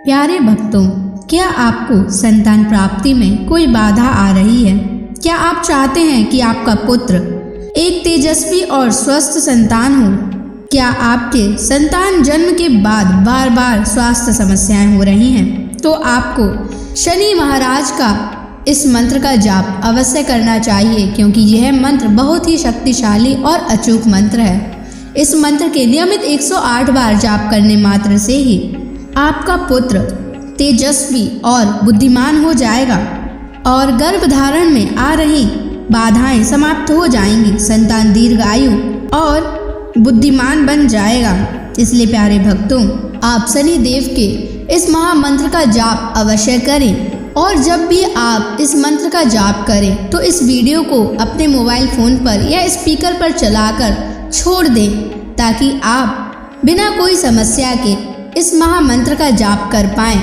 प्यारे भक्तों, क्या आपको संतान प्राप्ति में कोई बाधा आ रही है? क्या आप चाहते हैं कि आपका पुत्र एक तेजस्वी और स्वस्थ संतान हो? क्या आपके संतान जन्म के बाद बार बार स्वास्थ्य समस्याएं हो रही हैं? तो आपको शनि महाराज का इस मंत्र का जाप अवश्य करना चाहिए, क्योंकि यह मंत्र बहुत ही शक्तिशाली और अचूक मंत्र है। इस मंत्र के नियमित 108 बार जाप करने मात्र से ही आपका पुत्र तेजस्वी और बुद्धिमान हो जाएगा और गर्भधारण में आ रही बाधाएं समाप्त हो जाएंगी। संतान दीर्घायु और बुद्धिमान बन जाएगा। इसलिए प्यारे भक्तों, आप शनि देव के इस महामंत्र का जाप अवश्य करें। और जब भी आप इस मंत्र का जाप करें तो इस वीडियो को अपने मोबाइल फोन पर या स्पीकर पर चलाकर छोड़ दें, ताकि आप बिना कोई समस्या के इस महामंत्र का जाप कर पाएं।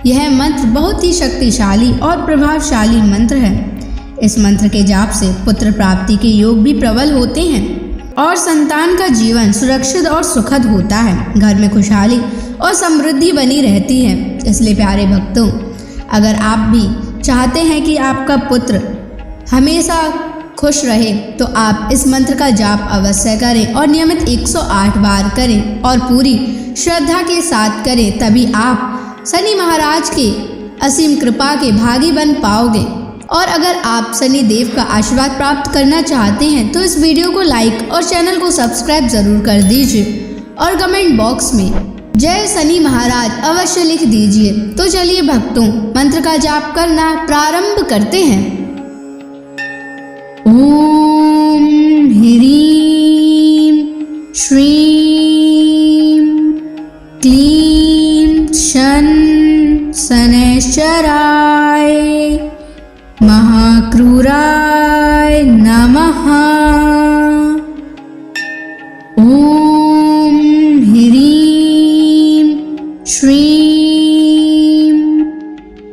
यह मंत्र बहुत ही शक्तिशाली और प्रभावशाली मंत्र है। इस मंत्र के जाप से पुत्र प्राप्ति के योग भी प्रबल होते हैं और संतान का जीवन सुरक्षित और सुखद होता है। घर में खुशहाली और समृद्धि बनी रहती है। इसलिए प्यारे भक्तों, अगर आप भी चाहते हैं कि आपका पुत्र हमेशा खुश रहे, तो आप इस मंत्र का जाप अवश्य करें और नियमित 108 बार करें और पूरी श्रद्धा के साथ करें। तभी आप शनि महाराज के असीम कृपा के भागी बन पाओगे। और अगर आप शनि देव का आशीर्वाद प्राप्त करना चाहते हैं तो इस वीडियो को लाइक और चैनल को सब्सक्राइब जरूर कर दीजिए और कमेंट बॉक्स में जय शनि महाराज अवश्य लिख दीजिए। तो चलिए भक्तों, मंत्र का जाप करना प्रारंभ करते हैं। ओम ह्रीं श्रीं क्लीं शन शनैश्चराय महाक्रूराय नमः। ओम ह्रीं श्रीं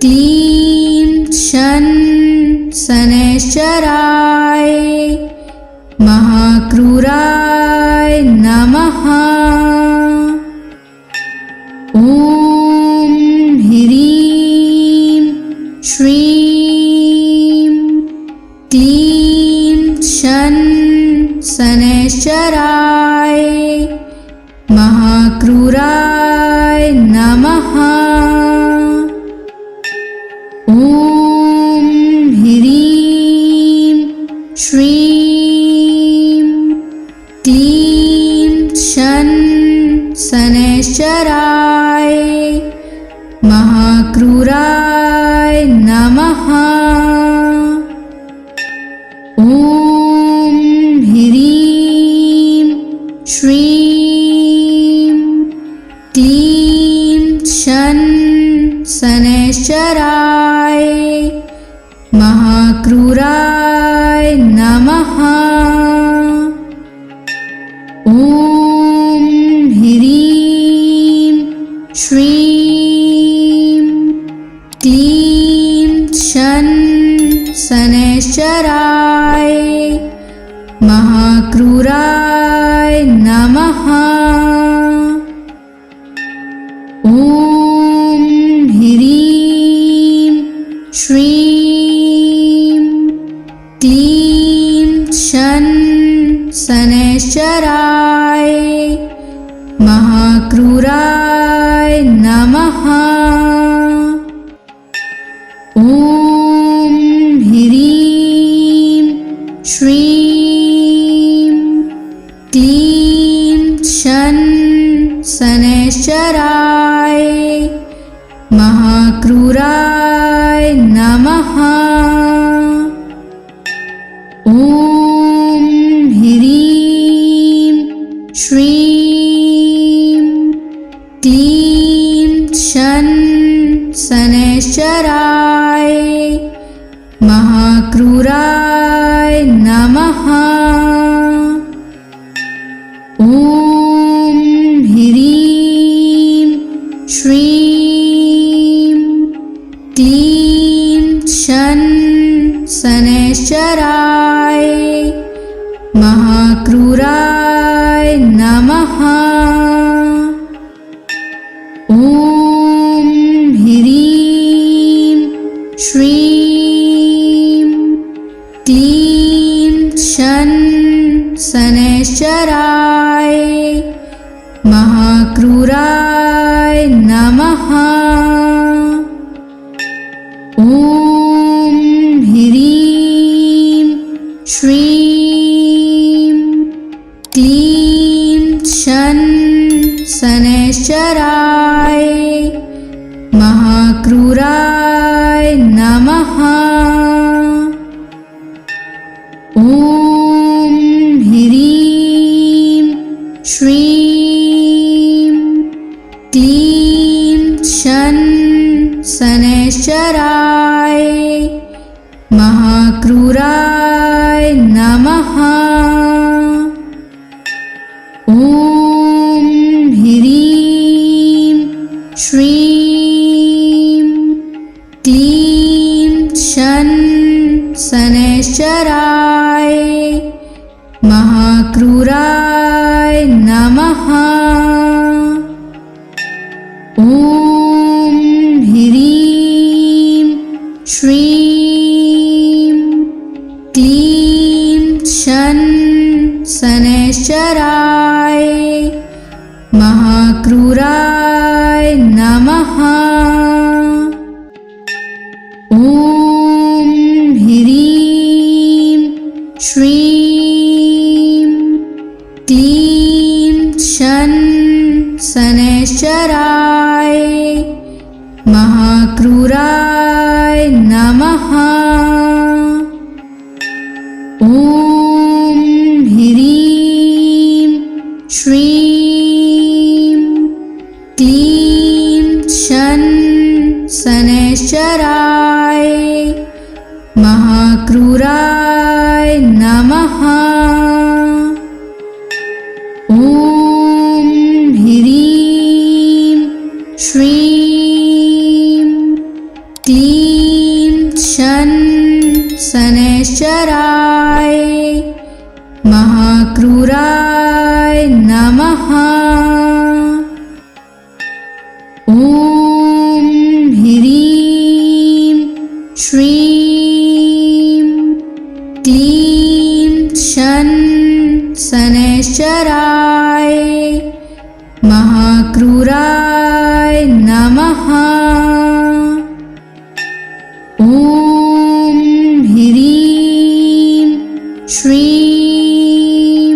क्लीं शन शनैश्चराय महाक्रूराय नमः। ओम ह्रीं श्रीं क्लीं शन शनैश्चराय महाक्रूराय नमः। ओम ह्रीं श्रीं क्लीं शन शनैश्चराय महाक्रूराय नमः। ओम ह्रीं श्रीं क्लीं शन शनैश्चराय महाक्रूराय नमः। ओम ह्रीं श्रीं क्लीं शन शनैश्चराय महाक्रूराय नमः। ओम ह्रीं श्रीं क्लीं शन शनैश्चराय महाक्रूराय नमः। ओम ह्रीं श्रीं क्लीं शन शनैश्चराय महाक्रूराय नमः। ओम ह्रीं श्रीं क्लीं शन शनैश्चराय महाक्रूराय नमः। ओम ह्रीं श्रीं क्लीं शन शनैश्चराय महाक्रूराय नमः। ओम शनैश्चराय महाक्रूराय नमः। ॐ ह्रीं श्रीं क्लीं शनैश्चराय महाक्रूराय नमः। ॐ ह्रीं श्रीं क्लीं शनैश्चराय महाक्रूराय नमः। ॐ ह्रीं श्रीं क्लीं शनैश्चराय महाक्रूराय नमः। ॐ ह्रीं श्रीं क्लीं शनैश्चराय महाक्रूराय नमः। ॐ ह्रीं श्रीं क्लीं शनैश्चराय महाक्रूराय नमः। ॐ ह्रीं श्रीं क्लीं शनैश्चराय महाक्रूराय नमः। ॐ ह्रीं श्रीं क्लीं शनैश्चराय महाक्रूराय नमः। ॐ ह्रीं श्रीं क्लीं शनैश्चराय महाक्रूराय नमः। ॐ ह्रीं श्रीं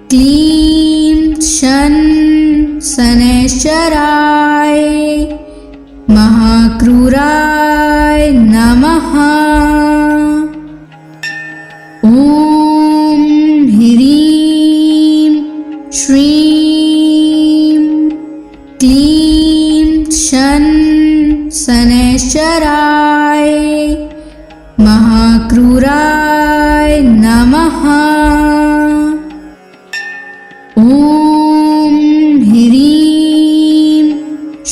क्लीं शनैश्चराय महाक्रूराय नमः। ॐ ह्रीं श्रीं क्लीं शनैश्चराय महाक्रूराय नमः। ॐ ह्रीं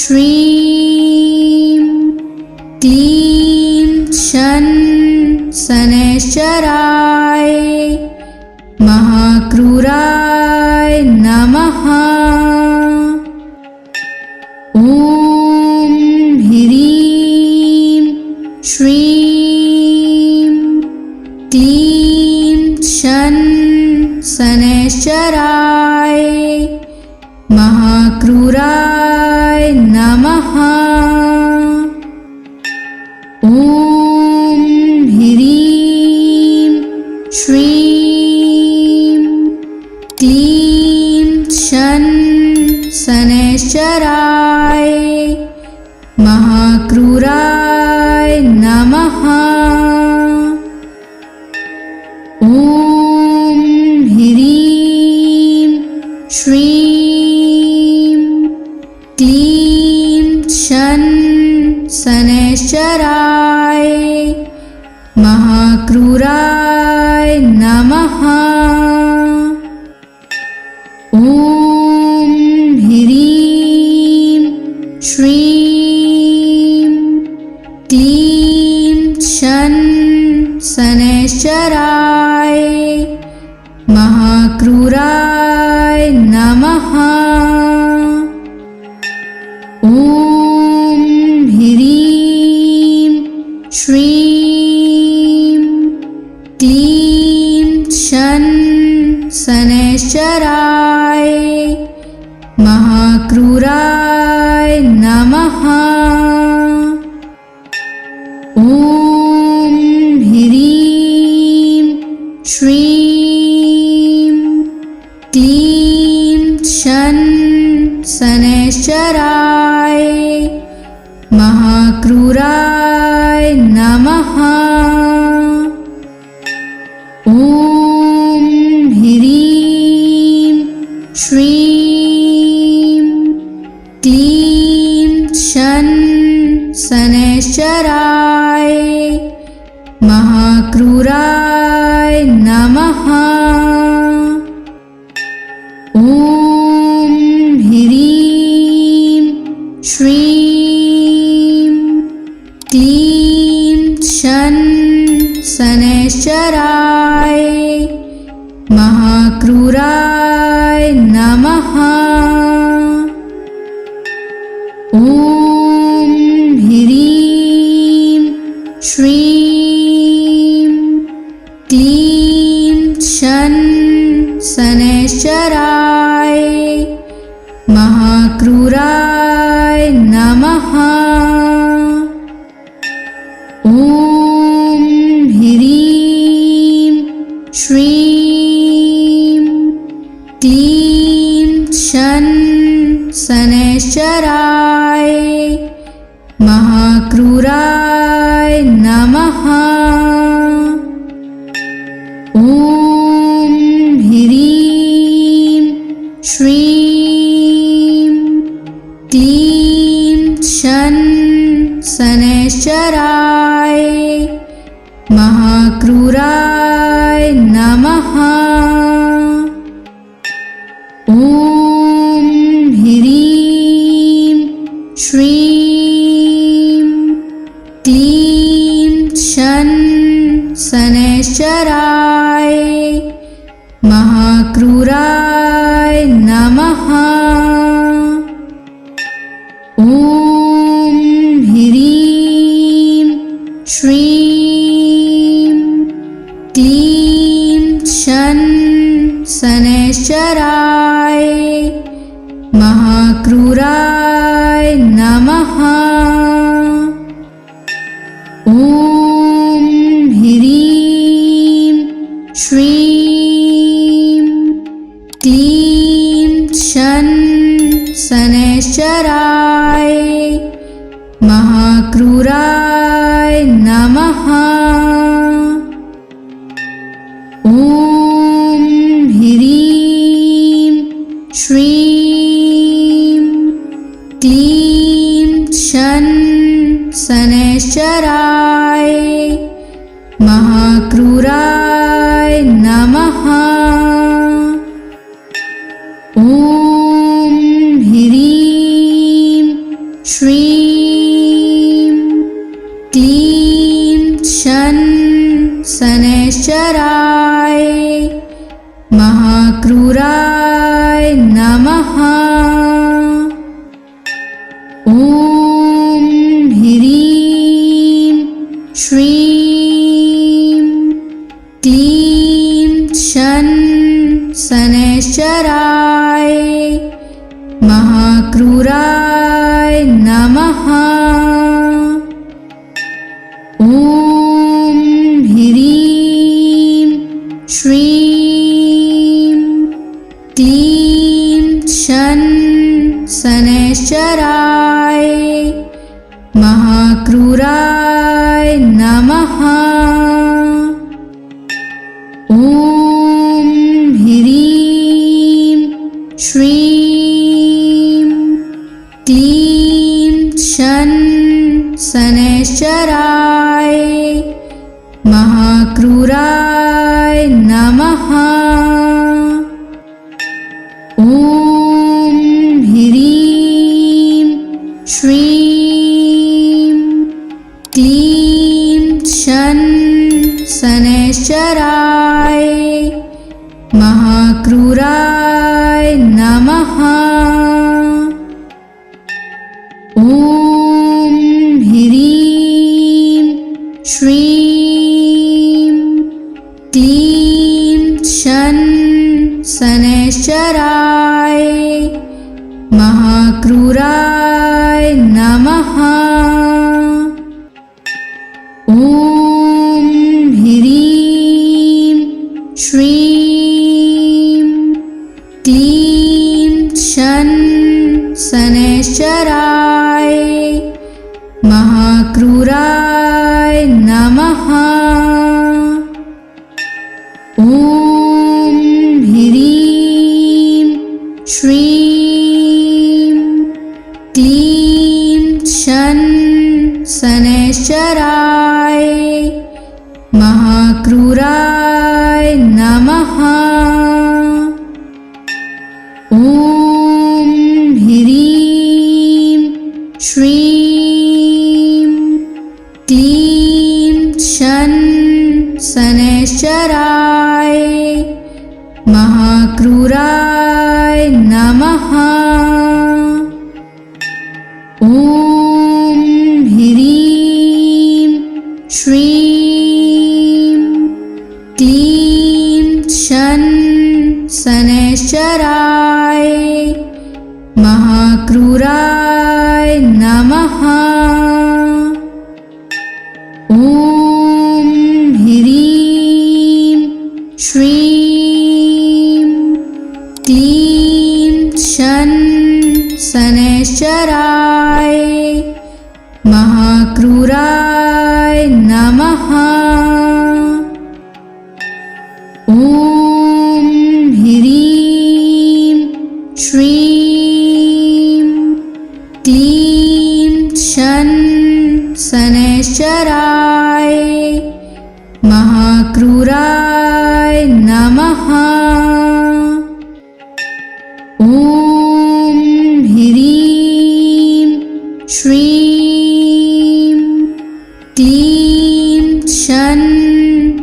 श्रीं क्लीं शनैश्चराय महाक्रूराय नमः। ॐ ह्रीं श्रीं क्लीं शनैश्चराय महाक्रूराय नमः। ॐ ह्रीं श्रीं क्लीं शनैश्चराय महाक्रूराय नमः। ॐ ह्रीं श्रीं क्लीं शनैश्चराय महाक्रूराय नमः। ॐ ह्रीं श्रीं क्लीं शनैश्चराय महाक्रूराय नमः। ॐ ह्रीं श्रीं क्लीं शनैश्चराय महाक्रूराय नमः। ॐ ह्रीं श्रीं क्लीं शन शनैश्चराय महाक्रूराय नमः। ॐ ह्रीं श्रीं क्लीं शन शनैश्चराय महाक्रूराय नमः। ॐ ह्रीं श्रीं क्लीं शन शनैश्चराय महाक्रूराय नमः। ॐ ह्रीं श्रीं क्लीं शन शनैश्चराय महाक्रूराय नमः। ॐ ह्रीं श्रीं क्लीं शन शनैश्चराय महाक्रूराय नमः। ॐ ह्रीं श्रीं क्लीं शन शनैश्चराय महाक्रूराय नमः। ॐ ह्रीं श्रीं क्लीं शन शनैश्चराय महाक्रूराय नमः। ॐ ह्रीं श्रीं क्लीं शन शनैश्चराय महाक्रूराय नमः। ॐ ह्रीं श्रीं क्लीं शन शनैश्चराय महाक्रूराय नमः। ॐ ह्रीं श्रीं क्लीं शन शनैश्चराय महाक्रूराय नमः। ॐ ह्रीं श्रीं क्लीं शन शनैश्चराय महाक्रूराय नमः। ॐ ह्रीं श्रीं क्लीं शन शनैश्चराय महाक्रूराय नमः। ॐ ह्रीं श्रीं क्लीं शन शनैश्चराय महाक्रूराय नमः। ॐ ह्रीं श्रीं क्लीं शन शनैश्चराय महाक्रूराय नमः। ॐ ह्रीं श्रीं क्लीं शन शनैश्चराय महाक्रूराय नमः। ॐ ह्रीं श्रीं क्लीं शन क्लीं शन शनैश्चराय महाक्रूराय नमः। ॐ ह्रीं श्रीं क्लीं शन शनैश्चराय महाक्रूराय नमः। ॐ ह्रीं श्रीं क्लीं शन शनैश्चराय महाक्रूराय नमः। ॐ ह्रीं श्रीं क्लीं शन शनैश्चराय महाक्रूराय नमः। ॐ ह्रीं श्रीं क्लीं शन शनैश्चराय महाक्रूराय नमः। ॐ ह्रीं श्रीं क्लीं शन शनैश्चराय महाक्रूराय नमः। ॐ ह्रीं श्रीं क्लीं शन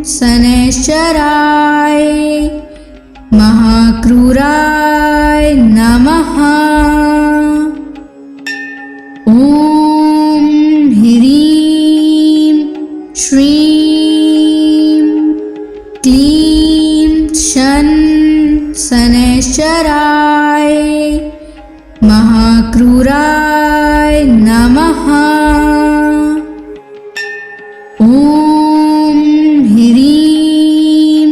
शनैश्चराय महाक्रूराय नमः। ॐ ह्रीं श्रीं क्लीं शन शनैश्चराय महाक्रूराय नमः। ॐ ह्रीं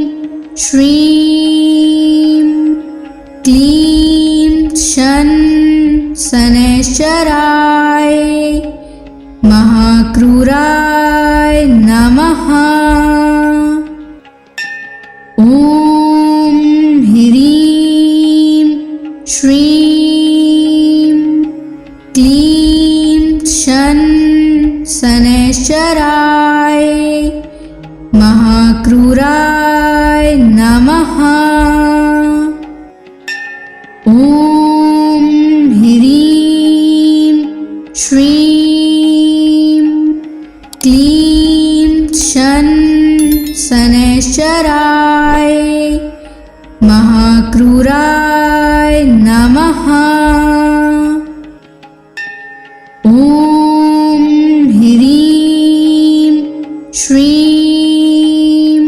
श्रीं क्लीं शन शनैश्चराय महाक्रूराय नमः। ॐ ह्रीं श्रीं क्लीं शन शनैश्चराय महाक्रूराय नमः। ॐ ह्रीं श्रीं क्लीं शन शनैश्चराय महाक्रूराय नमः। ॐ ह्रीं श्रीं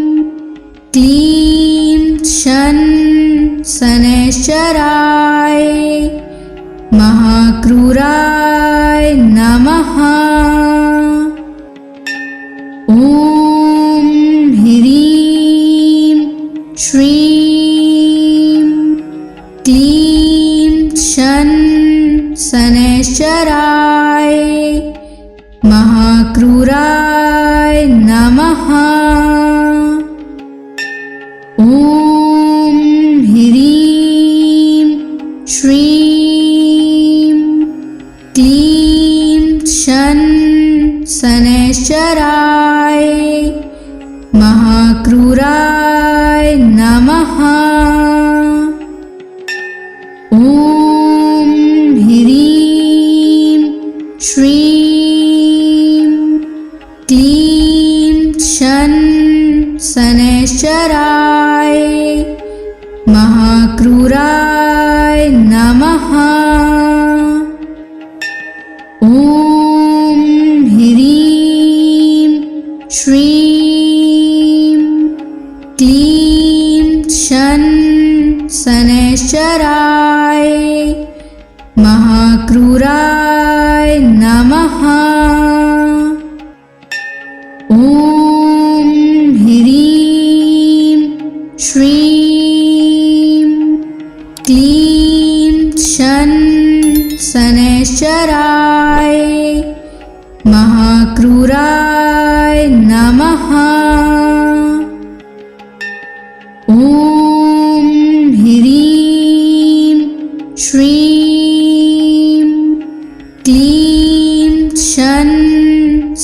क्लीं शन शनैश्चराय महाक्रूराय नमः। ॐ ह्रीं श्रीं क्लीं शन शनैश्चराय महाक्रूराय नमः। ॐ ह्रीं श्रीं क्लीं शन शनैश्चराय महाक्रूराय नमः। ॐ ह्रीं श्रीं क्लीं शन शनैश्चराय महाक्रूराय नमः। ॐ ह्रीं श्रीं क्लीं शन शनैश्चराय महाक्रूराय नमः। ॐ ह्रीं श्रीं क्लीं शन शनैश्चराय महाक्रूराय नमः। ॐ ह्रीं श्रीं क्लीं शन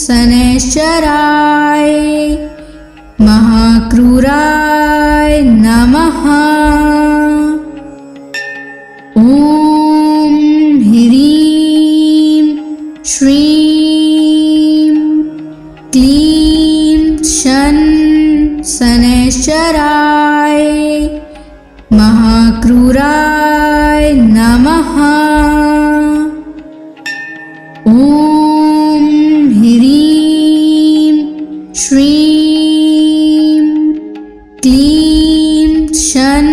शनैश्चराय महाक्रूराय नमः। ॐ ह्रीं श्रीं क्लीं शन शनैश्चराय महाक्रूराय नमः। ॐ ह्रीं श्रीं क्लीं शन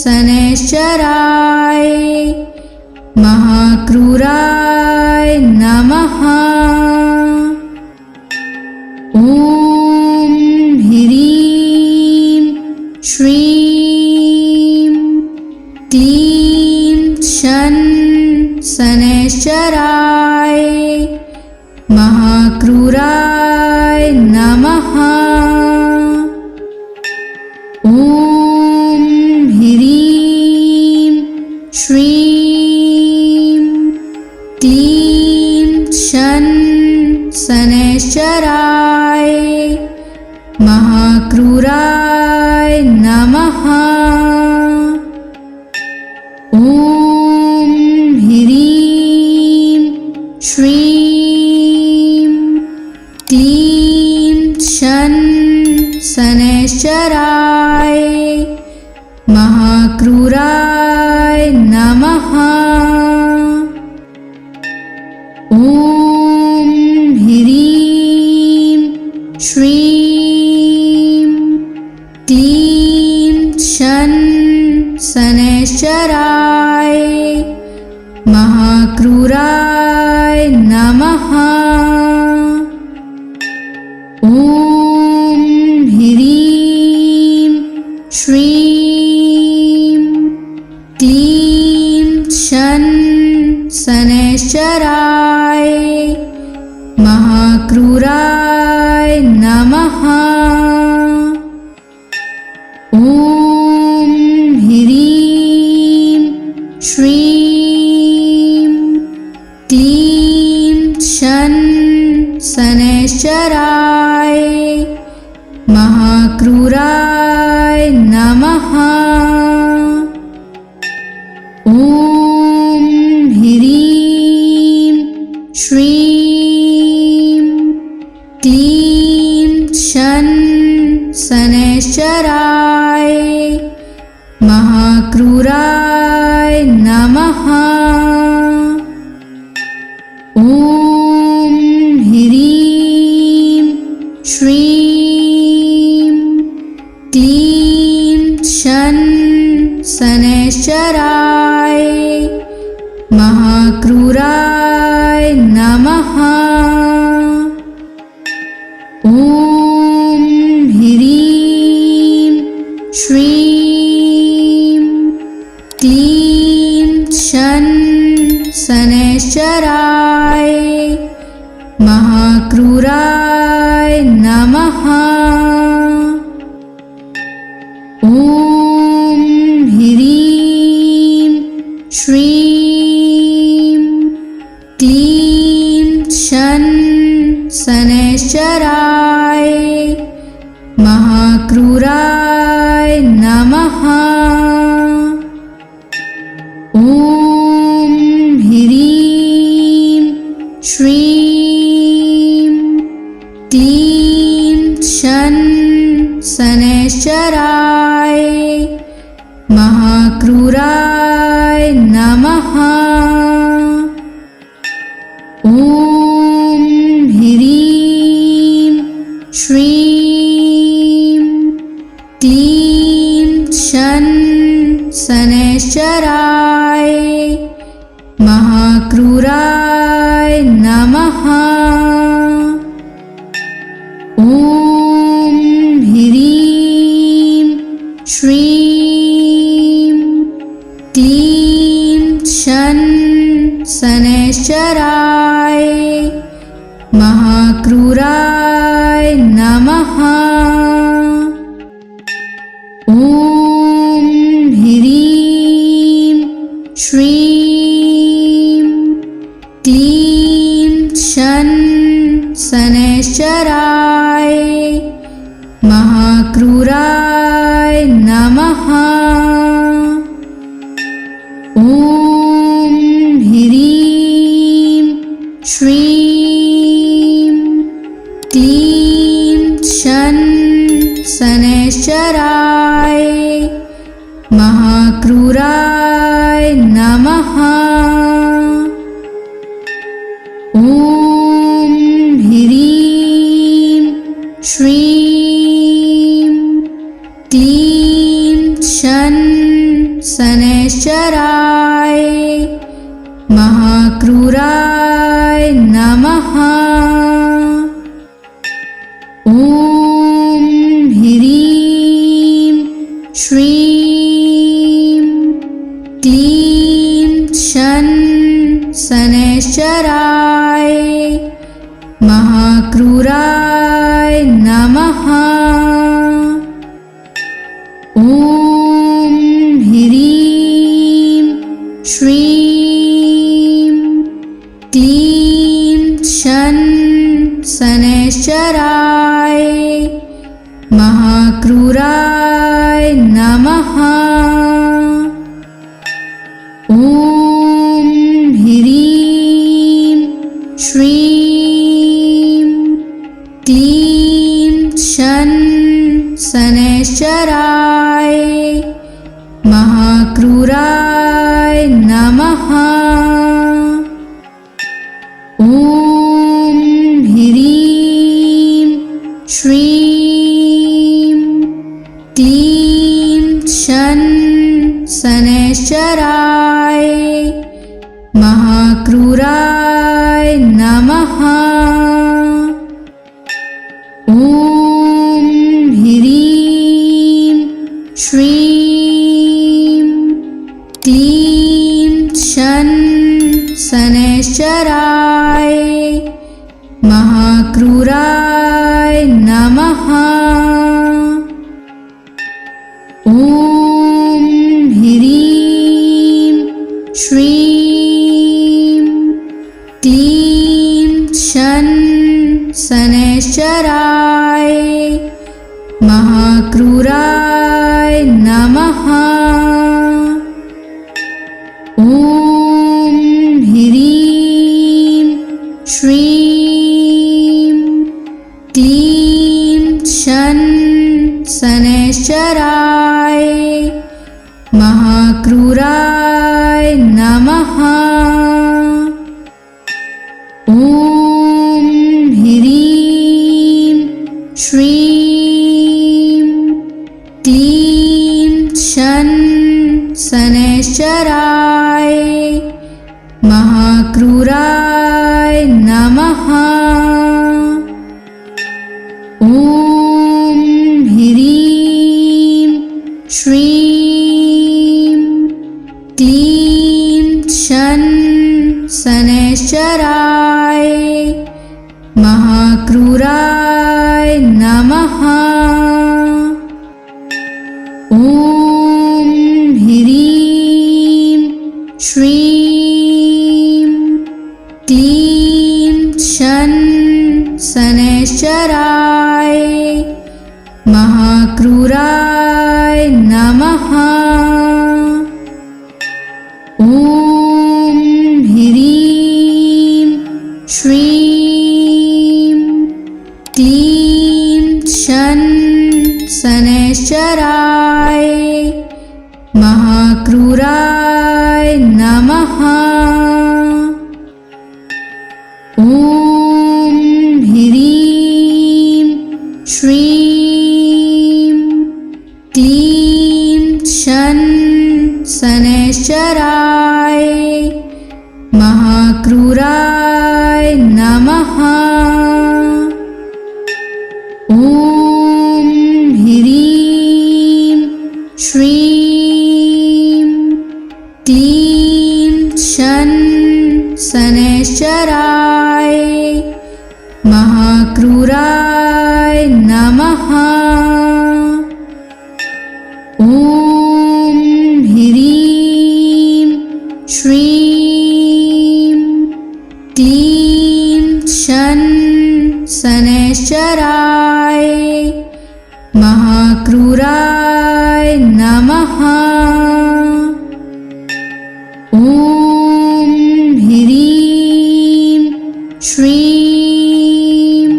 शनैश्चराय महाक्रूराय नमः। ॐ ह्रीं श्रीं क्लीं शन शनैश्चराय महाक्रूराय नमः। ॐ ह्रीं श्रीं क्लीं शन शनैश्चराय महाक्रूराय नमः। ॐ ह्रीं श्रीं क्लीं शन शनैश्चराय महाक्रूराय नमः। ॐ ह्रीं श्रीं क्लीं शन शनैश्चराय महाक्रूराय नमः। ॐ ह्रीं श्रीं क्लीं शन शनैश्चराय महाक्रूराय नमः। ॐ ह्रीं श्रीं क्लीं शन शनैश्चराय महाक्रूराय नमः। ॐ ह्रीं श्रीं क्लीं शन शनैश्चराय महाक्रूराय नमः। ॐ ह्रीं श्रीं क्लीं शन शनैश्चराय महाक्रूराय नमः। ॐ ह्रीं श्रीं क्लीं शन शनैश्चराय महाक्रूराय नमः। ॐ ह्रीं श्रीं क्लीं शन शनैश्चराय महाक्रूराय नमः। ॐ ह्रीं श्रीं क्लीं शन शनैश्चराय महाक्रूराय नमः। ॐ ह्रीं श्रीं क्लीं शन शनैश्चराय महाक्रूराय नमः। ॐ ह्रीं श्रीं क्लीं शन शनैश्चराय महाक्रूराय नमः। ॐ ह्रीं श्रीं क्लीं शन शनैश्चराय महाक्रूराय नमः। ॐ ह्रीं श्रीं क्लीं शन शनैश्चराय महाक्रूराय नमः। ॐ ह्रीं श्रीं क्लीं शन शनैश्चराय महाक्रूराय नमः। ॐ ह्रीं श्रीं क्लीं शन शनैश्चराय महाक्रूराय नमः। ॐ ह्रीं श्रीं क्लीं शन शनैश्चराय महाक्रूराय नमः। ॐ ह्रीं श्रीं क्लीं शन शनैश्चराय महाक्रूराय नमः। ॐ ह्रीं श्रीं क्लीं शन शनैश्चराय महाक्रूराय नमः। ॐ ह्रीं श्रीं क्लीं शन शनैश्चराय महाक्रूराय नमः। ॐ ह्रीं श्रीं क्लीं शन शनैश्चराय महाक्रूराय नमः। ॐ ह्रीं श्रीं क्लीं शन शनैश्चराय महाक्रूराय नमः। ॐ ह्रीं श्रीं क्लीं शन शनैश्चराय महाक्रूराय नमः। ॐ ह्रीं श्रीं क्लीं शन शनैश्चराय महाक्रूराय नमः। ॐ ह्रीं श्रीं क्लीं शन शनैश्चराय महाक्रूराय नमः। ॐ ह्रीं श्रीं क्लीं शन शनैश्चराय महाक्रूराय नमः। ॐ ह्रीं श्रीं क्लीं शन शनैश्चराय महाक्रूराय नमः। ॐ ह्रीं श्रीं क्लीं शन शनैश्चराय महाक्रूराय नमः। ॐ ह्रीं श्रीं क्लीं शन शनैश्चराय महाक्रूराय नमः। ॐ ह्रीं श्रीं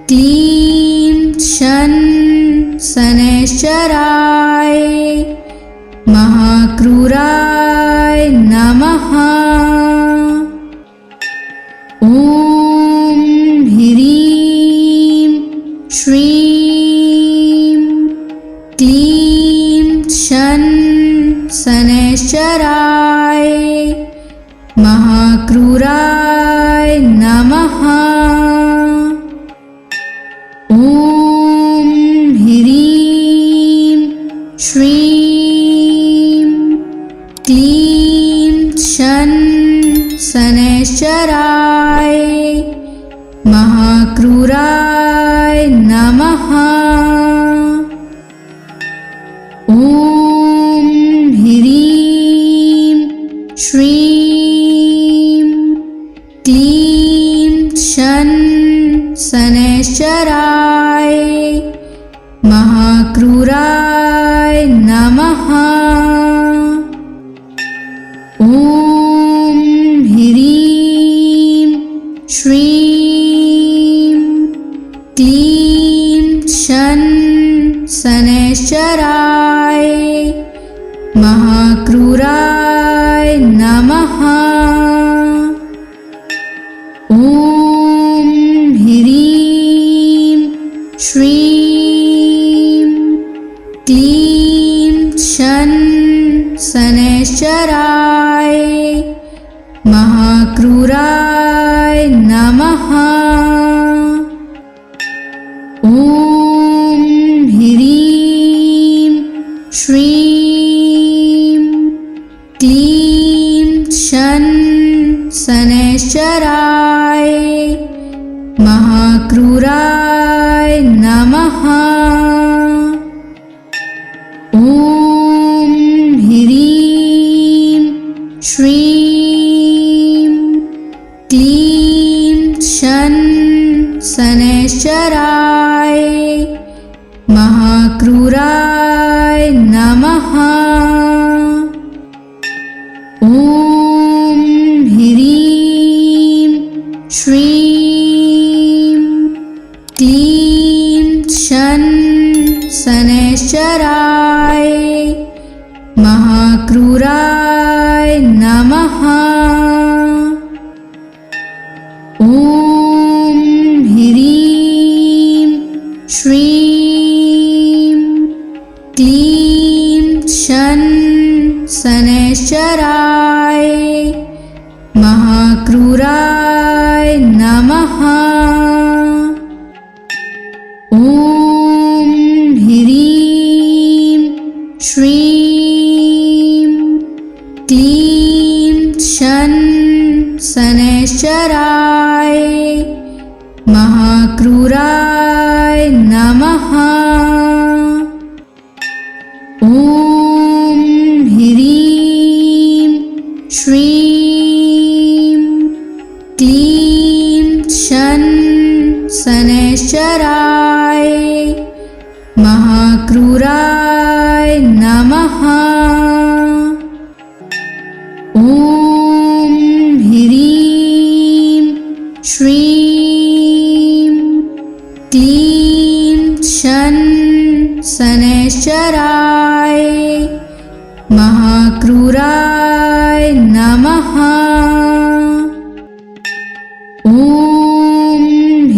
क्लीं शन शनैश्चराय महाक्रूराय नमः। ॐ ह्रीं श्रीं क्लीं शन शनैश्चराय महाक्रूराय नमः। ॐ ह्रीं श्रीं क्लीं शन शनैश्चराय महाक्रूराय नमः। ॐ ह्रीं श्रीं क्लीं शन शनैश्चराय महाक्रूराय नमः। ॐ ह्रीं श्रीं क्लीं शन शनैश्चराय महाक्रूराय नमः। ॐ ह्रीं श्रीं क्लीं शन शनैश्चराय महाक्रूराय नमः। ॐ ह्रीं श्रीं क्लीं शन शनैश्चराय महाक्रूराय नमः। ॐ ह्रीं श्रीं क्लीं शन शनैश्चराय महाक्रूराय नमः। ॐ ह्रीं श्रीं क्लीं शन शनैश्चराय महाक्रूराय नमः। ॐ ह्रीं श्रीं क्लीं शन शनैश्चराय महाक्रूराय नमः। ॐ ह्रीं श्रीं क्लीं शन शनैश्चराय महाक्रूराय नमः। ॐ ह्रीं श्रीं क्लीं शन शनैश्चराय महाक्रूराय नमः। ॐ ह्रीं श्रीं क्लीं शन शनैश्चराय महाक्रूराय नमः। ॐ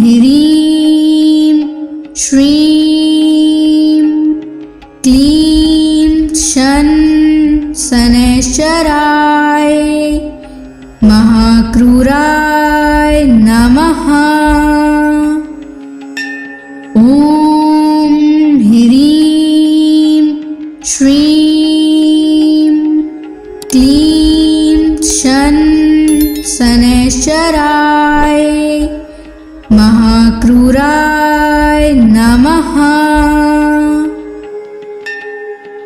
ह्रीं श्रीं क्लीं शन शनैश्चराय महाक्रूराय नमः। ॐ ह्रीं श्रीं क्लीं शन शनैश्चराय महाक्रूराय नमः।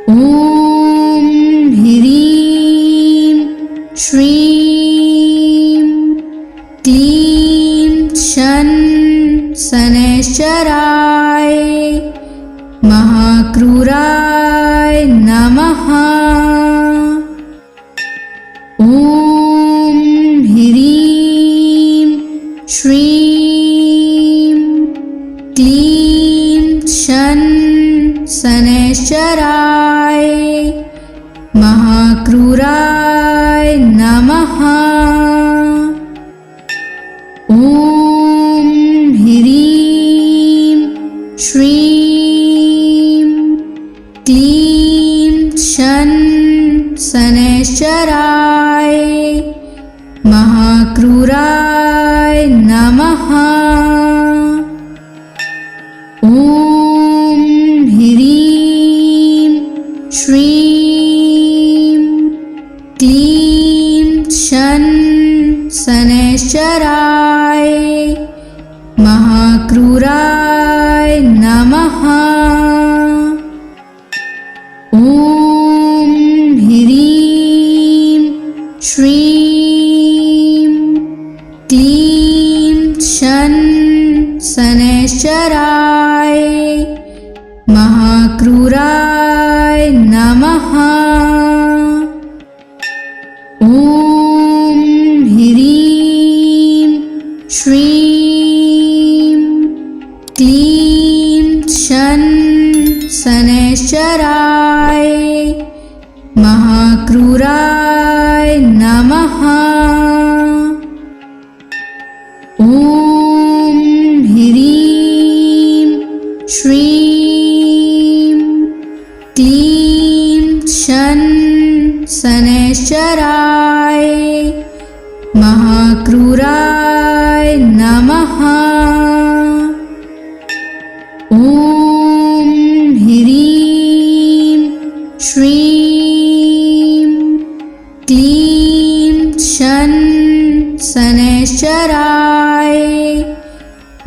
ॐ ह्रीं श्रीं क्लीं शन शनैश्चराय महाक्रूराय नमः। ॐ ह्रीं श्रीं क्लीं शन शनैश्चराय महाक्रूराय नमः। ॐ ह्रीं श्रीं क्लीं शन शनैश्चराय महाक्रूराय नमः। ॐ ह्रीं श्रीं क्लीं शन शनैश्चराय महाक्रूराय नमः। ॐ ह्रीं श्रीं क्लीं शन शनैश्चराय महाक्रूराय नमः। ॐ ह्रीं श्रीं क्लीं शन शनैश्चराय महाक्रूराय नमः। ॐ ह्रीं श्रीं क्लीं शन शनैश्चराय महाक्रूराय नमः। ॐ ह्रीं श्रीं क्लीं शन शनैश्चराय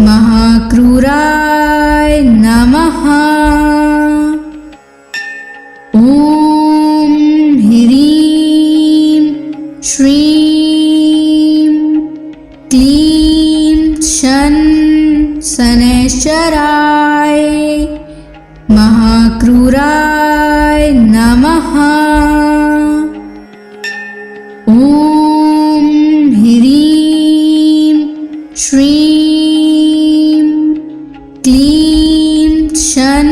महाक्रूराय नमः। ॐ ह्रीं श्रीं क्लीं शन शनैश्चराय महाक्रूराय नमः। ॐ ह्रीं श्रीं क्लीं शन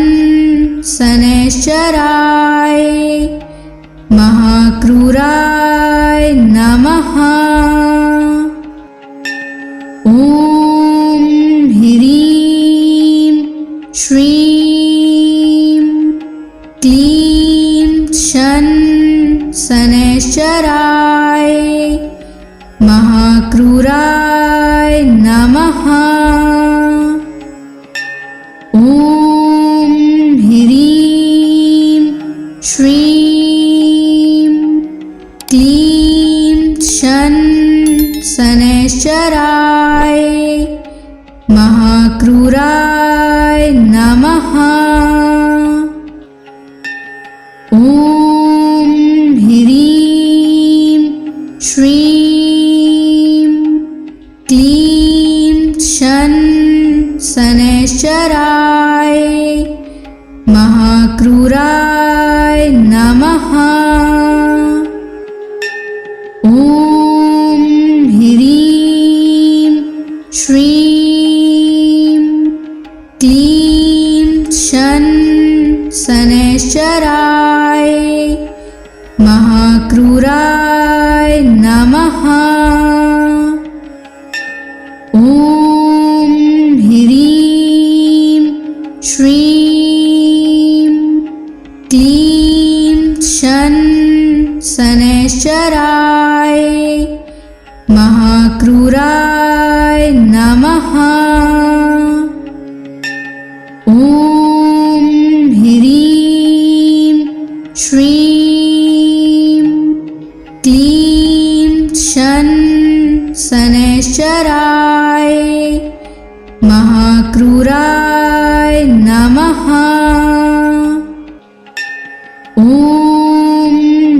शनैश्चराय महाक्रूराय नमः। ॐ ह्रीं श्रीं क्लीं शन शनैश्चराय महाक्रूराय नमः। ॐ ह्रीं श्रीं क्लीं शन शनैश्चराय महाक्रूराय नमः। ॐ ह्रीं श्रीं क्लीं शन शनैश्चराय महाक्रूराय नमः। ॐ ह्रीं श्रीं क्लीं शन शनैश्चराय महाक्रूराय नमः। ॐ ह्रीं श्रीं क्लीं शन शनैश्चराय महाक्रूराय नमः। ॐ ह्रीं श्रीं क्लीं शन शनैश्चराय महाक्रूराय नमः। ॐ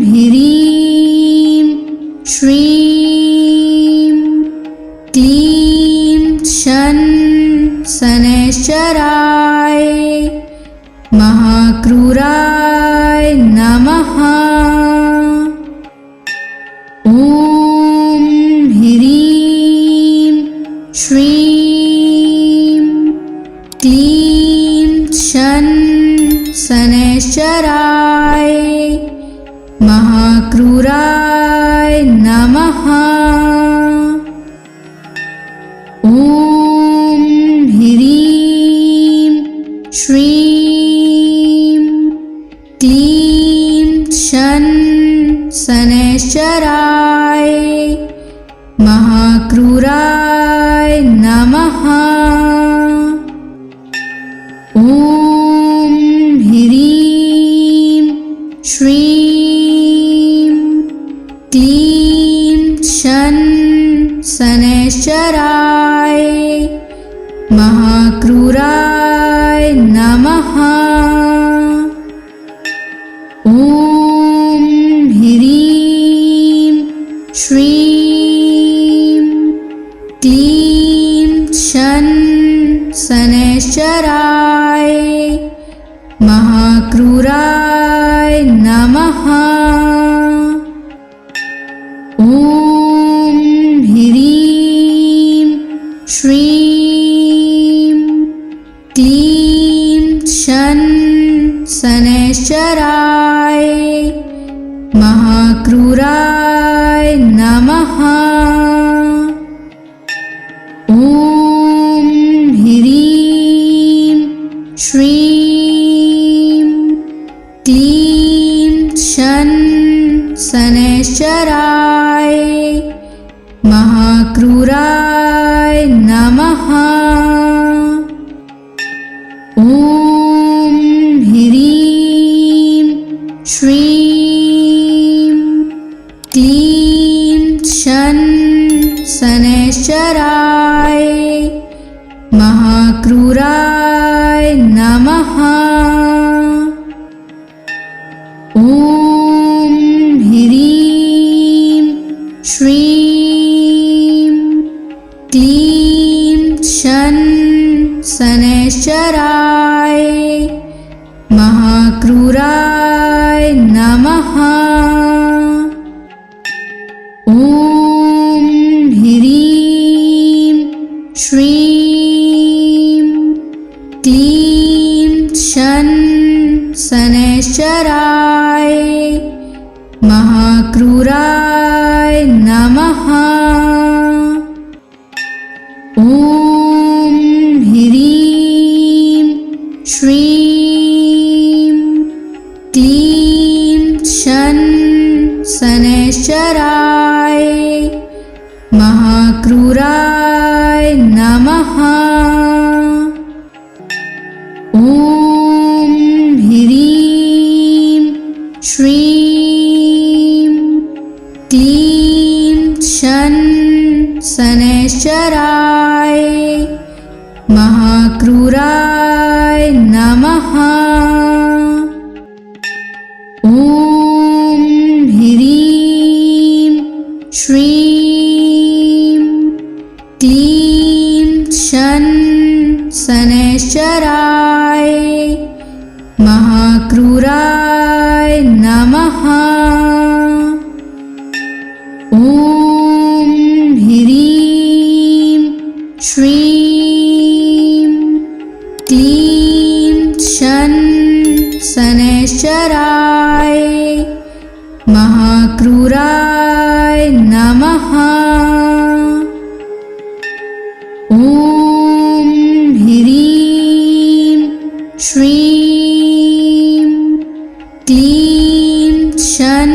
ह्रीं श्रीं क्लीं शन शनैश्चराय महाक्रूराय नमः। ॐ ह्रीं श्रीं क्लीं शन शनैश्चराय महाक्रूराय नमः। ॐ ह्रीं श्रीं क्लीं शन शनैश्चराय महाक्रूराय नमः। ॐ ह्रीं श्रीं क्लीं शन शनैश्चराय महाक्रूराय नमः। ॐ ह्रीं श्रीं क्लीं शन शनैश्चराय महाक्रूराय नमः। ॐ ह्रीं श्रीं क्लीं शन शनैश्चराय महाक्रूराय नमः। ॐ ह्रीं श्रीं क्लीं शन शनैश्चराय महाक्रूराय नमः। ॐ ह्रीं श्रीं क्लीं शन शनैश्चराय महाक्रूराय नमः। ॐ ह्रीं श्रीं क्लीं शन शनैश्चराय महाक्रूराय नमः। ॐ ह्रीं श्रीं क्लीं शन शनैश्चराय महाक्रूराय नमः। ॐ ह्रीं श्रीं क्लीं शन शनैश्चराय महाक्रूराय नमः। ॐ ह्रीं श्रीं क्लीं शन शनैश्चराय महाक्रूराय नमः। ॐ ह्रीं श्रीं क्लीं शन शनैश्चराय महाक्रूराय नमः। ॐ ह्रीं श्रीं क्लीं शन शनैश्चराय महाक्रूराय नमः। ॐ ह्रीं श्रीं क्लीं शन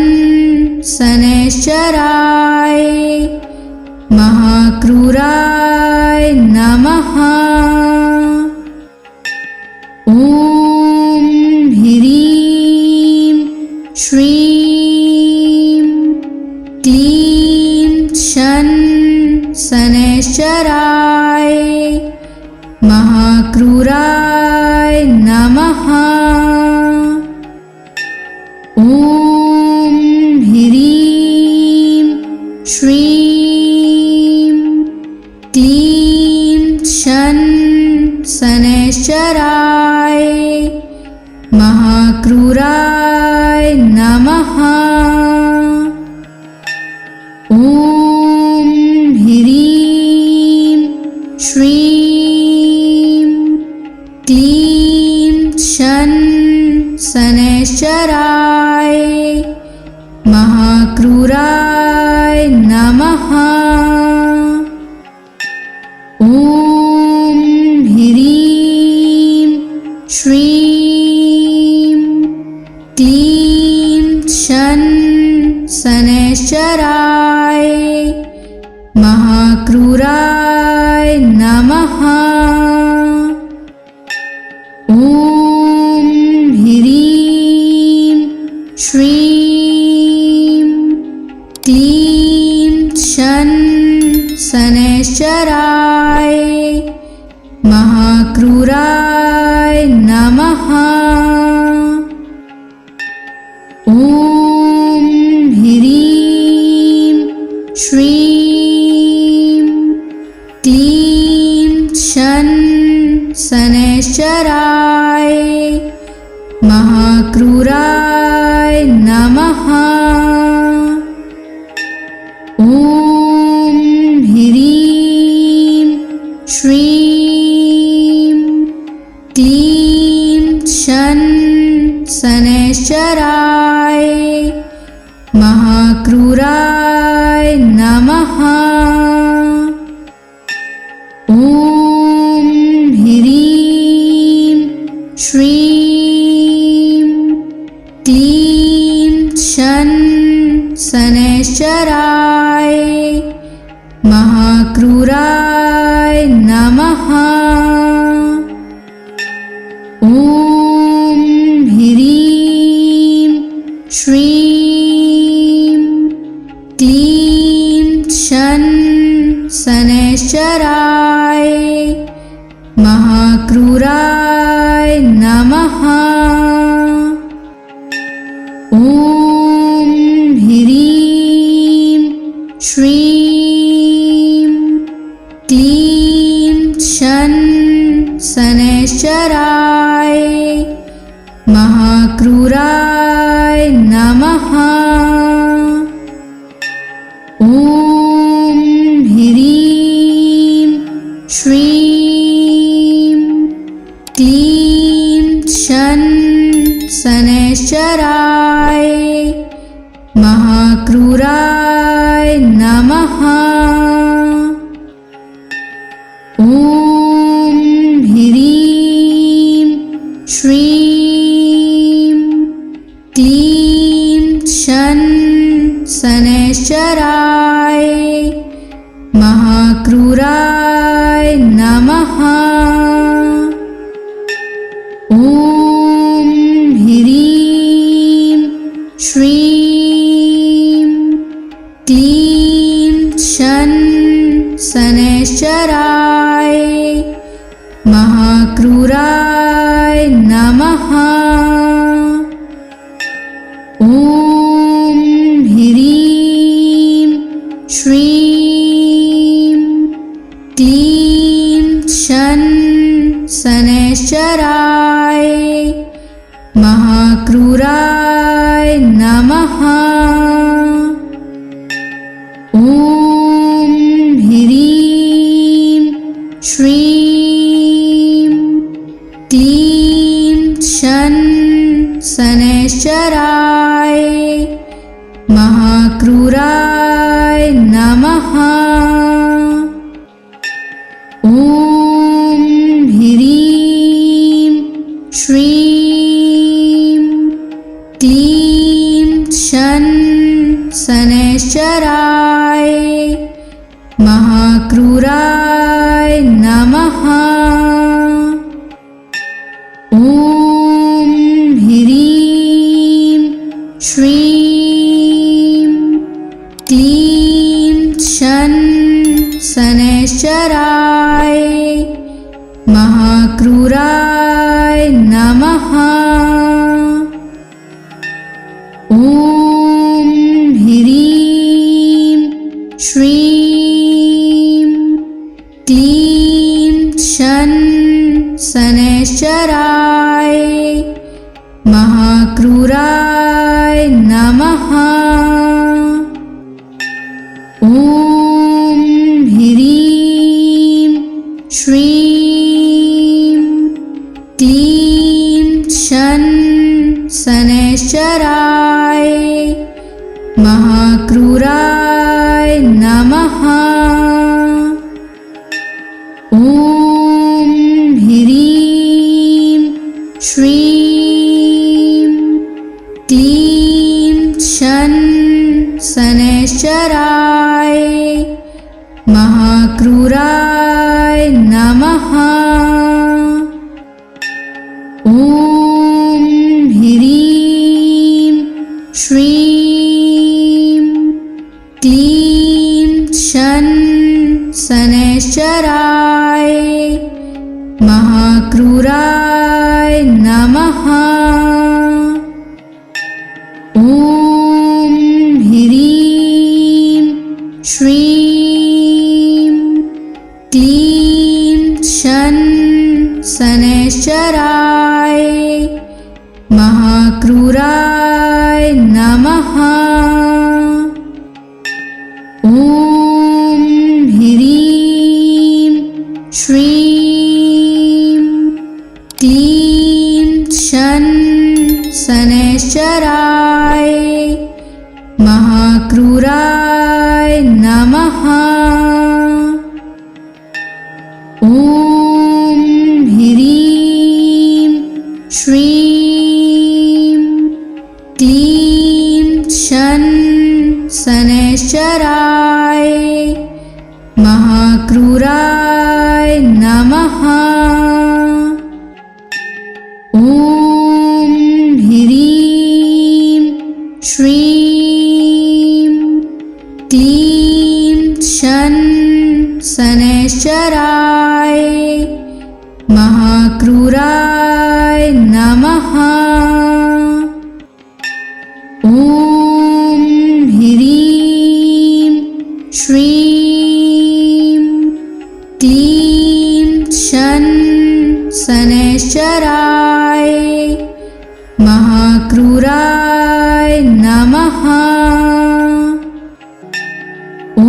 शनैश्चराय महाक्रूराय नमः। ॐ ह्रीं श्रीं क्लीं शन शनैश्चराय महाक्रूराय नमः। ॐ ह्रीं श्रीं क्लीं शन शनैश्चराय महाक्रूराय नमः। ॐ ह्रीं श्रीं क्लीं शन शनैश्चराय महाक्रूराय नमः। ॐ ह्रीं श्रीं क्लीं शन शनैश्चराय महाक्रूराय नमः। ॐ ह्रीं श्रीं क्लीं शन शनैश्चराय महाक्रूराय नमः। ॐ ह्रीं श्रीं क्लीं शन शनैश्चराय महाक्रूराय नमः। ॐ ह्रीं श्रीं क्लीं शन शनैश्चराय महाक्रूराय नमः। ॐ ह्रीं श्रीं क्लीं शन शनैश्चराय महाक्रूराय नमः। ॐ ह्रीं श्रीं क्लीं शन शनैश्चराय महाक्रूराय नमः। ॐ ह्रीं श्रीं क्लीं शन शनैश्चराय महाक्रूराय नमः। ॐ ह्रीं श्रीं क्लीं शन शनैश्चराय महाक्रूराय नमः। ॐ ह्रीं श्रीं क्लीं शन शनैश्चराय महाक्रूराय नमः। ॐ ह्रीं श्रीं क्लीं शन शनैश्चराय महाक्रूराय नमः। ॐ ह्रीं श्रीं क्लीं शन शनैश्चराय महाक्रूराय नमः। ॐ ह्रीं श्रीं क्लीं शन शनैश्चराय महाक्रूराय नमः। ॐ ह्रीं श्रीं क्लीं शन शनैश्चराय महाक्रूराय नमः। ॐ ह्रीं श्रीं क्लीं शन शनैश्चराय महाक्रूराय नमः। ॐ ह्रीं श्रीं क्लीं शन शनैश्चराय महाक्रूराय नमः। ॐ ह्रीं श्रीं क्लीं शन शनैश्चराय महाक्रूराय नमः। ॐ ह्रीं श्रीं क्लीं शन शनैश्चराय महाक्रूराय नमः। ॐ ह्रीं श्रीं क्लीं शन शनैश्चराय महाक्रूराय नमः। ॐ ह्रीं श्रीं क्लीं शन शनैश्चराय महाक्रूराय नमः। ॐ ह्रीं श्रीं क्लीं शन शनैश्चराय महाक्रूराय नमः। ॐ ह्रीं श्रीं क्लीं शन शनैश्चराय महाक्रूराय नमः। ॐ ह्रीं श्रीं क्लीं शन शनैश्चराय महाक्रूराय नमः। ॐ ह्रीं श्रीं क्लीं शन शनैश्चराय महाक्रूराय नमः। ॐ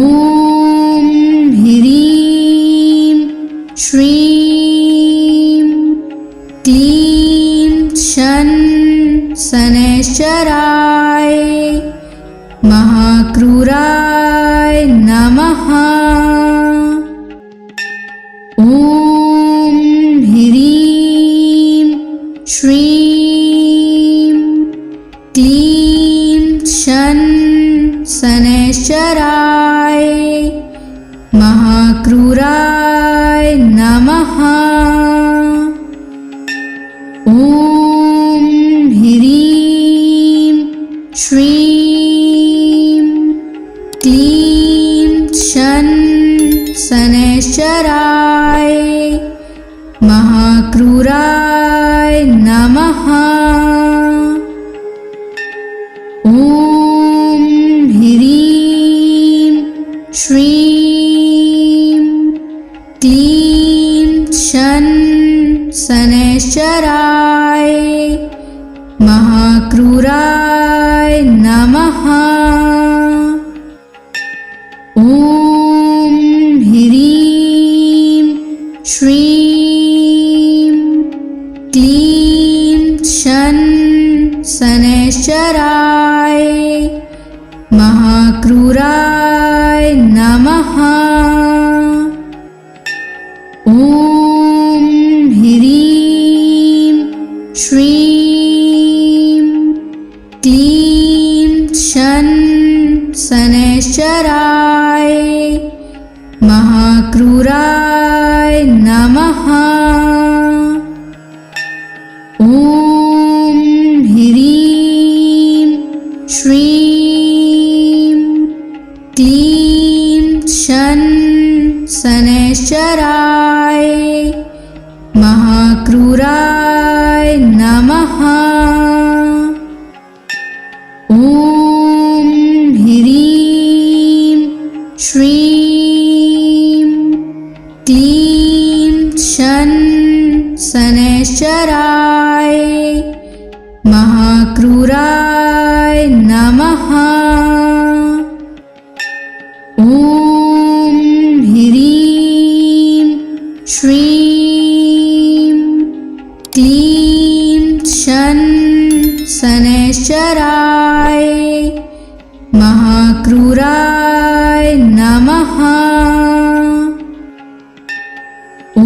ह्रीं श्रीं क्लीं शन शनैश्चराय महाक्रूराय नमः। ॐ ह्रीं श्रीं क्लीं शन शनैश्चराय महाक्रूराय नमः। ॐ ह्रीं श्रीं क्लीं शन शनैश्चराय महाक्रूराय नमः। ॐ ह्रीं श्रीं क्लीं शन शनैश्चराय महाक्रूराय नमः। ॐ ह्रीं श्रीं क्लीं शन शनैश्चराय महाक्रूराय नमः। ॐ ह्रीं श्रीं क्लीं शन शनैश्चराय महाक्रूराय नमः। ॐ ह्रीं श्रीं शन शनैश्चराय महाक्रूराय नमः। ॐ ह्रीं श्रीं क्लीं शन शनैश्चराय महाक्रूराय नमः। ॐ ह्रीं श्रीं क्लीं शन शनैश्चराय महाक्रूराय नमः। ॐ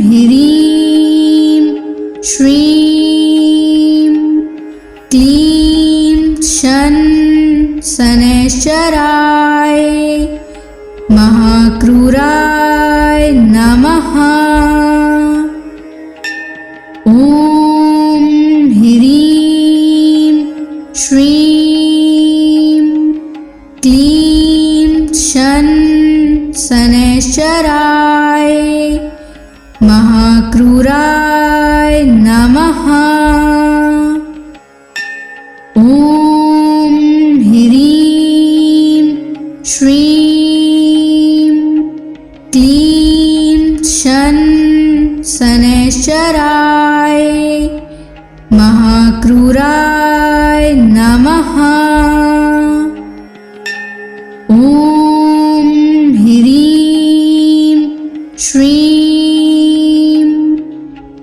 ह्रीं श्रीं क्लीं शन शनैश्चराय महाक्रूराय नमः। ॐ ह्रीं श्रीं क्लीं शन शनैश्चराय महाक्रूराय नमः। ॐ ह्रीं श्रीं क्लीं शन शनैश्चराय महाक्रूराय नमः। ॐ ह्रीं श्रीं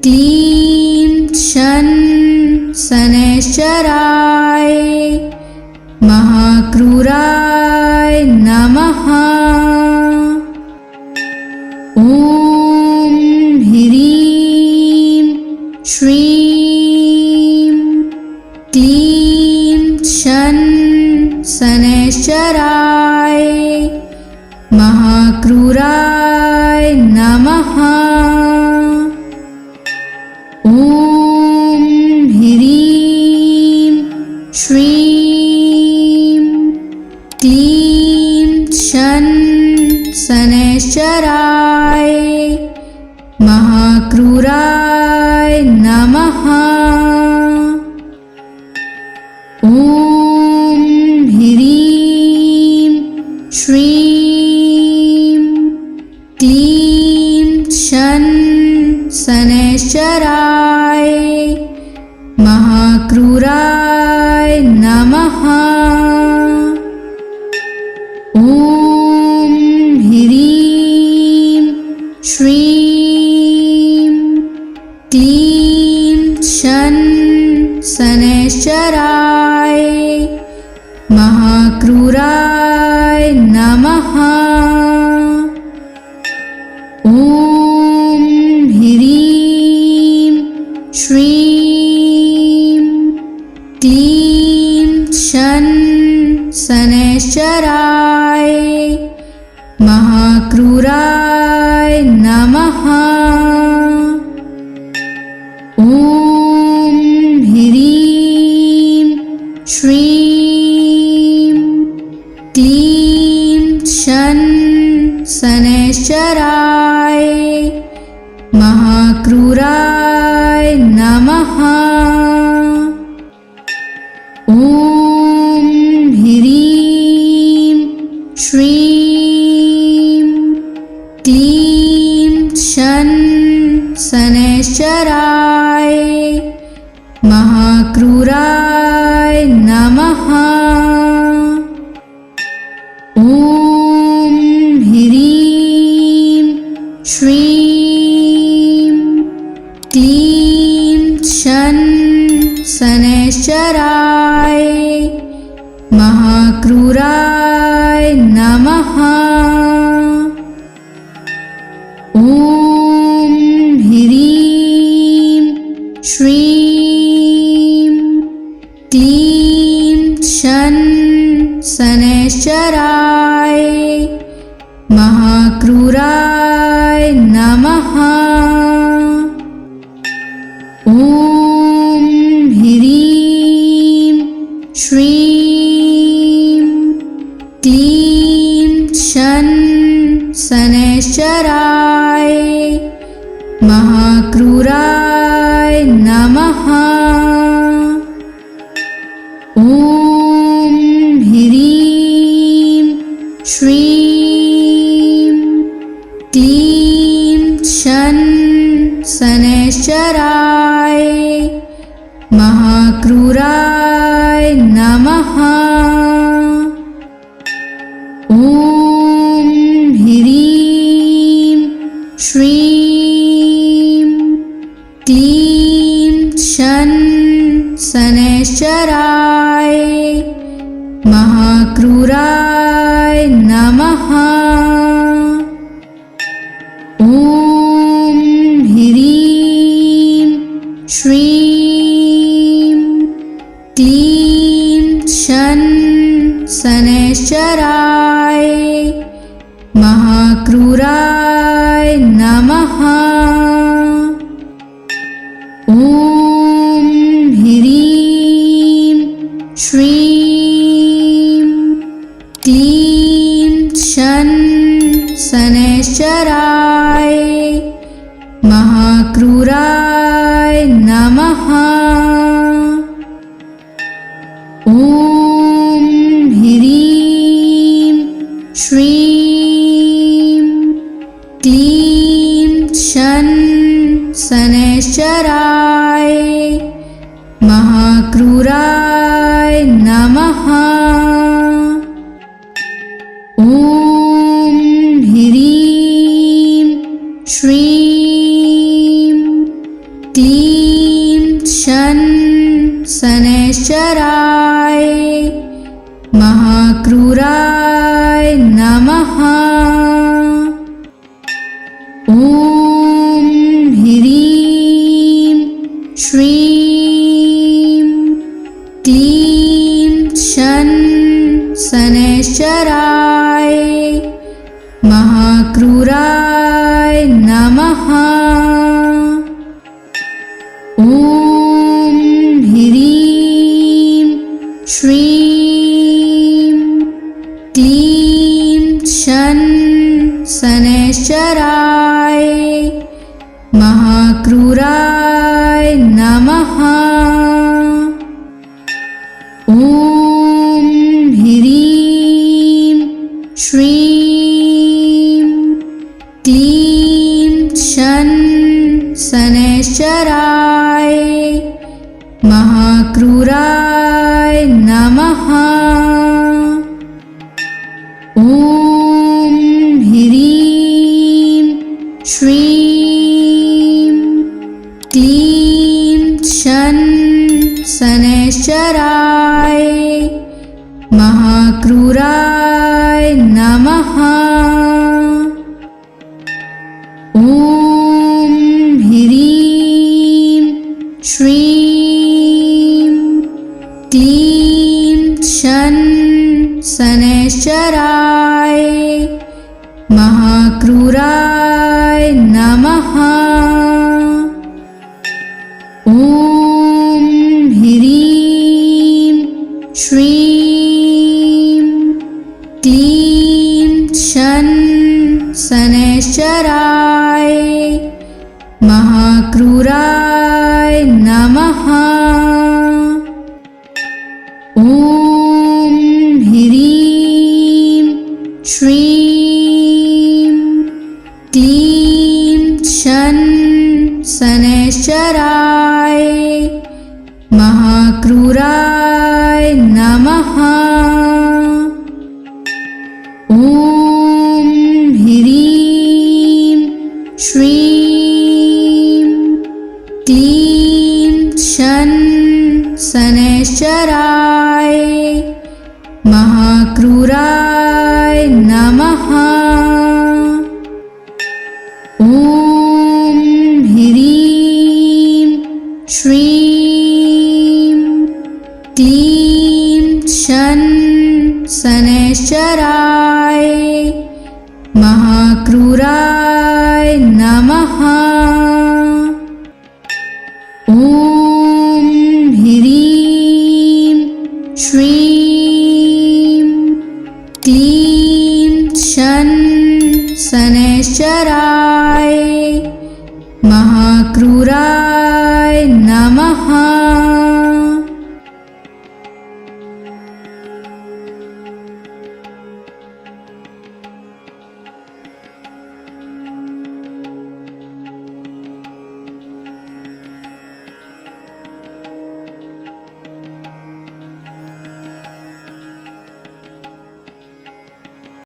क्लीं शन शनैश्चराय महाक्रूराय नमः। ॐ ह्रीं श्रीं क्लीं शन शनैश्चराय महाक्रूराय नमः। ॐ ह्रीं श्रीं क्लीं शन शनैश्चराय महाक्रूराय नमः। ॐ ह्रीं श्रीं क्लीं शन शनैश्चराय महाक्रूराय नमः। ॐ ह्रीं श्रीं क्लीं शन शनैश्चराय महाक्रूराय नमः। ॐ ह्रीं श्रीं क्लीं शन शनैश्चराय महाक्रूराय नमः। ॐ ह्रीं श्रीं क्लीं शन शनैश्चराय महाक्रूराय नमः। ॐ ह्रीं श्रीं क्लीं शन शनैश्चराय महाक्रूराय नमः। ॐ ह्रीं श्रीं क्लीं शन शनैश्चराय महाक्रूराय नमः। ॐ ह्रीं श्रीं क्लीं शन शनैश्चराय महाक्रूराय नमः। ॐ ह्रीं श्रीं क्लीं शन शनैश्चराय महाक्रूराय नमः। ॐ ह्रीं श्रीं क्लीं शन शनैश्चराय महाक्रूराय नमः। ॐ ह्रीं श्रीं क्लीं शन शनैश्चराय महाक्रूराय नमः। ॐ ह्रीं श्रीं क्लीं शन शनैश्चराय महाक्रूराय नमः। ॐ ह्रीं श्रीं क्लीं शन शनैश्चराय महाक्रूराय नमः। ॐ ह्रीं श्रीं क्लीं शन शनैश्चराय महाक्रूराय नमः। ॐ ह्रीं श्रीं क्लीं शन शनैश्चराय महाक्रूराय नमः। ॐ ह्रीं श्रीं क्लीं शन शनैश्चराय महाक्रूराय नमः। ॐ ह्रीं श्रीं क्लीं शन शनैश्चराय महाक्रूराय नमः। ॐ ह्रीं श्रीं क्लीं शन शनैश्चराय महाक्रूराय नमः। ॐ ह्रीं श्रीं क्लीं शन शनैश्चराय महाक्रूराय नमः। ॐ ह्रीं श्रीं क्लीं शन शनैश्चराय महाक्रूराय नमः। ॐ ह्रीं श्रीं क्लीं शन शनैश्चराय महाक्रूराय नमः। ॐ ह्रीं श्रीं क्लीं शन शनैश्चराय महाक्रूराय नमः। ॐ ह्रीं श्रीं क्लीं शन शनैश्चराय महाक्रूराय नमः। ॐ ह्रीं श्रीं क्लीं शन शनैश्चराय महाक्रूराय नमः। ॐ ह्रीं श्रीं क्लीं शन शनैश्चराय महाक्रूराय